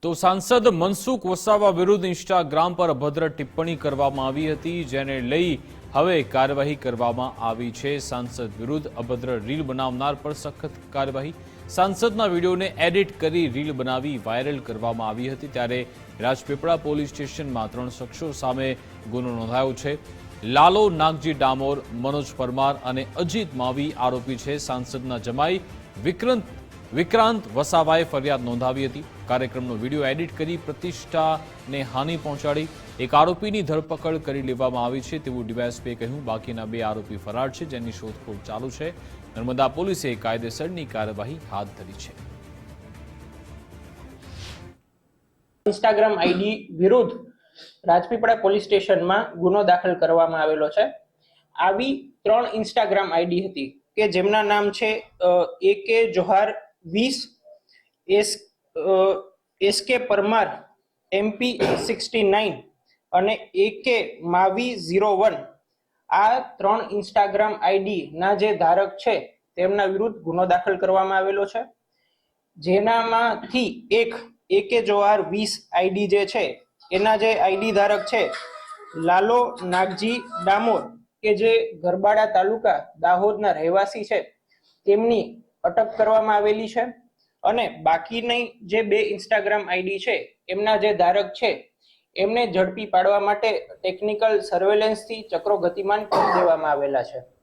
તો સાંસદ મનસુખ વસાવા વિરુદ્ધ ઇન્સ્ટાગ્રામ પર અભદ્ર ટિપ્પણી કરવામાં આવી હતી, જેને લઈ હવે કાર્યવાહી કરવામાં આવી છે। સાંસદ વિરુદ્ધ અભદ્ર રીલ બનાવનાર પર સખત કાર્યવાહી। સાંસદના વિડીયોને એડિટ કરી રીલ બનાવી વાયરલ કરવામાં આવી હતી, ત્યારે રાજપીપળા પોલીસ સ્ટેશનમાં 3 શખ્સો સામે ગુનો નોંધાયો છે। લાલો નાગજી ડામોર, મનોજ પરમાર અને અજીત માવી આરોપી છે। સાંસદના જમાઈ વિક્રાંત વસાવાએ ફરિયાદ નોંધાવી હતી। કાર્યક્રમનો વિડીયો એડિટ કરી પ્રતિષ્ઠાને હાનિ પહોંચાડી એક આરોપીની ધરપકડ કરી લેવામાં આવી છે તેવું ડીવાયએસપીએ કહ્યું। બાકીના 2 આરોપી ફરાર છે, જેની શોધખોળ ચાલુ છે। નર્મદા પોલીસે કાયદેસરની કાર્યવાહી હાથ ધરી છે। ઇન્સ્ટાગ્રામ આઈડી વિરુદ્ધ રાજપીપળા પોલીસ સ્ટેશનમાં ગુનો દાખલ કરવામાં આવેલો છે। આવી 3 ઇન્સ્ટાગ્રામ આઈડી હતી કે જેમના નામ છે AK johar 20, SK Parmar MP 69 અને AK માવી 01। આ 3 ઇન્સ્ટાગ્રામ આઈડી ના જે ધારક છે તેમના વિરુદ્ધ ગુનો દાખલ કરવામાં આવેલો છે, જેનામાંથી એક AK જોહાર 20 આઈડી જે છે એના જે આઈડી ધારક છે લાલો નાગજી ડામોર કે જે ગરબાડા તાલુકા દાહોદના રહેવાસી છે, તેમની અટક કરવામાં આવેલી છે। અને બાકીની જે 2 ઇન્સ્ટાગ્રામ આઈડી છે એમના જે ધારક છે એમને ઝડપી પાડવા માટે ટેકનિકલ સર્વેલન્સથી ચક્રો ગતિમાન કરી દેવામાં આવેલા છે।